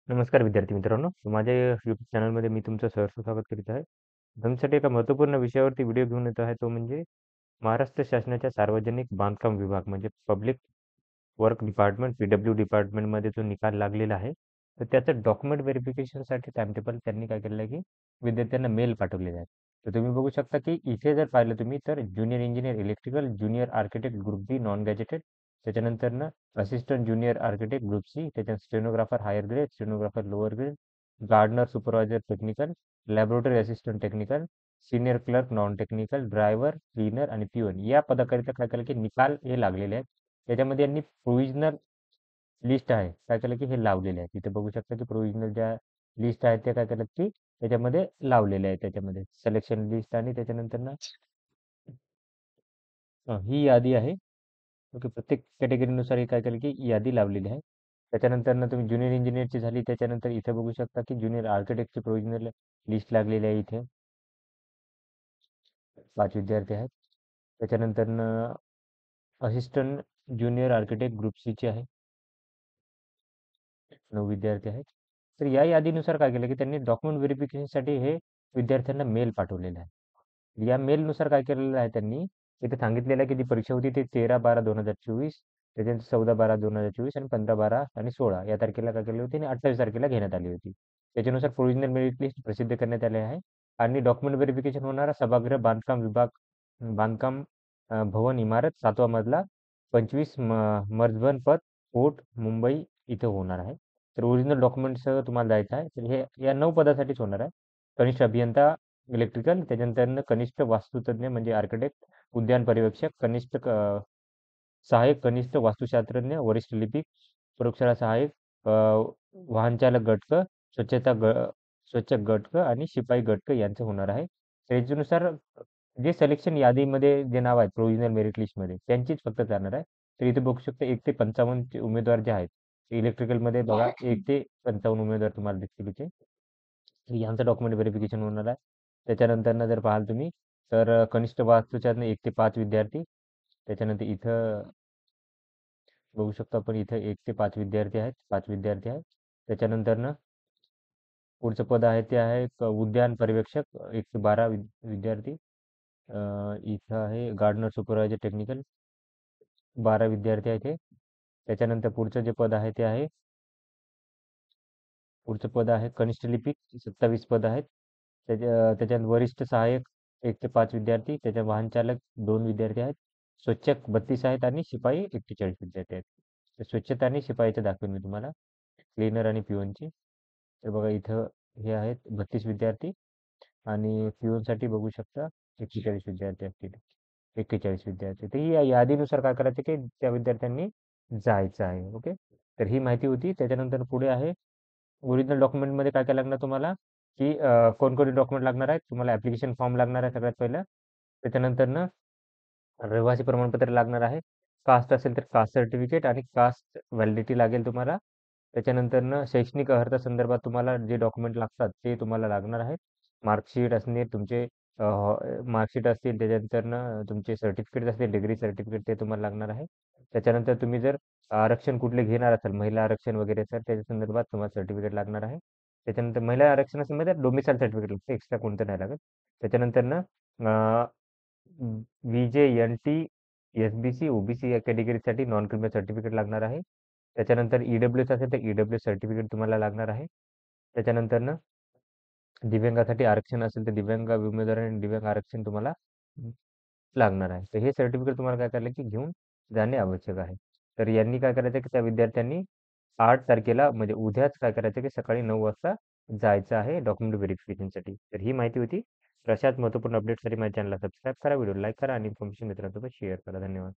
नमस्कार विद्यार्थी मित्रांनो. माझ्या YouTube चॅनलमध्ये मी तुमचं सहर्ष स्वागत करीत आहे. तुमच्यासाठी एका महत्त्वपूर्ण विषयावरती व्हिडिओ घेऊन येतो आहे, तो म्हणजे महाराष्ट्र शासनाच्या सार्वजनिक बांधकाम विभाग म्हणजे पब्लिक वर्क डिपार्टमेंट पीडब्ल्यू डिपार्टमेंटमध्ये जो निकाल लागलेला आहे, तर त्याचं डॉक्युमेंट व्हेरिफिकेशनसाठी टाइमटेबल त्यांनी काय केलेलं आहे, की विद्यार्थ्यांना मेल पाठवलेले आहेत. तर तुम्ही बघू शकता, की इथे जर पाहिलं तुम्ही तर junior engineer electrical, junior architect group B non gazetted, त्याच्यानंतर ना assistant junior architect group C, त्याच्यात stenographer higher grade, stenographer lower grade, gardener supervisor technical, laboratory assistant technical, senior clerk non technical, driver, cleaner आणि peon या पदाकरिता काय केलं, की निकाल हे लागलेले आहेत. त्याच्यामध्ये यांनी प्रोव्हिजनल लिस्ट आहे काय केलं, की हे लावलेले आहे. तिथे बघू शकता, की प्रोव्हिजनल ज्या लिस्ट आहेत त्या काय केलं, की त्याच्यामध्ये लावलेले आहे. त्याच्यामध्ये सिलेक्शन लिस्ट आणि त्याच्यानंतर ना ही यादी आहे. ओके. प्रत्येक कॅटेगरीनुसार हे काय केलं, की यादी लावलेली आहे. त्याच्यानंतर ना तुम्ही ज्युनियर इंजिनिअरची झाली. त्याच्यानंतर इथे बघू शकता, की ज्युनियर आर्किटेक्टची प्रोव्हिजनल लिस्ट लागलेली आहे इथे. 5 विद्यार्थी आहेत. त्याच्यानंतर असिस्टंट ज्युनियर आर्किटेक्ट ग्रुप सीची आहे. 9 विद्यार्थी आहेत. तर या यादीनुसार काय केलं, की त्यांनी डॉक्युमेंट व्हेरिफिकेशनसाठी हे विद्यार्थ्यांना मेल पाठवलेला आहे. या मेलनुसार काय केलेलं आहे त्यांनी, इथे सांगितलेलं आहे, की जी परीक्षा होती ती 13/12/2024, त्याच्यानंतर 14/12/2024 आणि 15/12 आणि 16 या तारखेला काय केली होती आणि 28 तारखेला घेण्यात आली होती. त्याच्यानुसार प्रोव्हिजनल मेरिट लिस्ट प्रसिद्ध करण्यात आले आहे आणि डॉक्युमेंट व्हेरिफिकेशन होणारा सभागृह बांधकाम विभाग बांधकाम भवन इमारत 7वा मजला 25 मर्जबन पथ कोर्ट मुंबई इथे होणार आहे. तर ओरिजिनल डॉक्युमेंटसह तुम्हाला जायचं आहे. तर हे या 9 पदासाठीच होणार आहे. कनिष्ठ अभियंता इलेक्ट्रिकल, त्याच्यानंतर कनिष्ठ वास्तुतज्ञ म्हणजे आर्किटेक्ट, उद्यान पर्यवेक्षक, सहाय्यक कनिष्ठ वास्तुशास्त्रज्ञ, वरिष्ठ लिपिक, प्रयोगशाळा सहाय्यक, वाहनचालक गटक, स्वच्छता ग स्वच्छक गटक आणि शिपाई गटक यांचं होणार आहे. तर याच्यानुसार जे सिलेक्शन यादीमध्ये जे नाव आहेत प्रोव्हिजनल मेरिट लिस्टमध्ये त्यांचीच फक्त जाणार आहे. तर इथे बघू शकता 1 ते 55 उमेदवार जे आहेत, इलेक्ट्रिकलमध्ये बघा 1 ते 55 उमेदवार तुम्हाला दिसतील इथे. तर यांचं डॉक्युमेंट व्हेरिफिकेशन होणार आहे. त्याच्यानंतर जर पाहाल तुम्ही तर कनिष्ठ वास्तूच्यातनं 1 ते 5 विद्यार्थी. त्याच्यानंतर इथं बघू शकतो आपण इथं 1 ते 5 विद्यार्थी आहेत. 5 विद्यार्थी आहेत. त्याच्यानंतर पुढचं पद आहे ते आहे उद्यान पर्यवेक्षक 1 ते 12 विद्यार्थी. इथं आहे गार्डनर सुपरवायझर टेक्निकल 12 विद्यार्थी आहेत हे. त्याच्यानंतर पुढचं पद आहे कनिष्ठ लिपिक 27 पद आहेत. त्याच्यात वरिष्ठ सहाय्यक 1 ते 5 विद्यार्थी. त्याच्यात वाहन चालक 2 विद्यार्थी आहेत. स्वच्छक 32 आहेत आणि शिपाई 41 विद्यार्थी आहेत. तर स्वच्छता आणि शिपाईचं दाखवेन मी तुम्हाला. क्लीनर आणि पिओनची. तर बघा इथं हे आहेत 32 विद्यार्थी आणि पिओनसाठी बघू शकता 41 विद्यार्थी असतील. 41 विद्यार्थी. तर ही या यादीनुसार काय करायचं, की त्या विद्यार्थ्यांनी जायचं आहे. ओके. तर ही माहिती होती. त्याच्यानंतर पुढे आहे ओरिजिनल डॉक्युमेंटमध्ये काय काय लागणार तुम्हाला, की कोणकोणते डॉक्युमेंट लागणार आहेत. तुम्हाला ॲप्लिकेशन फॉर्म लागणार आहे सगळ्यात पहिलं. त्याच्यानंतर रहिवासी प्रमाणपत्र लागणार आहे. कास्ट असेल तर कास्ट सर्टिफिकेट आणि कास्ट व्हॅलिडिटी लागेल तुम्हाला. त्याच्यानंतर शैक्षणिक अर्हता तुम्हाला जे डॉक्युमेंट लागतात ते तुम्हाला लागणार आहेत. मार्कशीट असणे तुमचे मार्कशीट असतील, त्याच्यानंतर तुमचे सर्टिफिकेट असतील, डिग्री सर्टिफिकेट ते तुम्हाला लागणार आहे. त्याच्यानंतर तुम्ही जर आरक्षण कुठले घेणार असाल, महिला आरक्षण वगैरे सर त्याच्या संदर्भात तुम्हाला सर्टिफिकेट लागणार आहे. त्याच्यानंतर महिला आरक्षण असेल म्हणजे डोमिसाईल सर्टिफिकेट लागतं, एक्स्ट्रा कोणतं नाही लागत. त्याच्यानंतर व्ही-जे-एन-टी, एस-बी-सी, ओ-बी-सी या कॅटेगरीसाठी नॉन क्रिमिनल सर्टिफिकेट लागणार आहे. त्याच्यानंतर ई-डब्ल्यू-एस असेल तर ई-डब्ल्यू सर्टिफिकेट तुम्हाला लागणार आहे. त्याच्यानंतर दिव्यांगासाठी आरक्षण असेल तर दिव्यांग उमेदवार आणि दिव्यांग आरक्षण तुम्हाला लागणार आहे. तर हे सर्टिफिकेट तुम्हाला काय करायला, की घेऊन जाणे आवश्यक आहे. तर यांनी काय करायचं, की त्या विद्यार्थ्यांनी 8 तारखेला म्हणजे उद्याच काय करायचं, की सकाळी 9 वाजता जायचं आहे डॉक्युमेंट व्हेरिफिकेशनसाठी. तर ही माहिती होती. तर अशाच महत्त्वपूर्ण अपडेटसाठी माझ्या चॅनलला सबस्क्राईब करा, व्हिडिओ लाईक करा आणि इन्फॉर्मेशन मित्रांसोबत शेअर करा. धन्यवाद.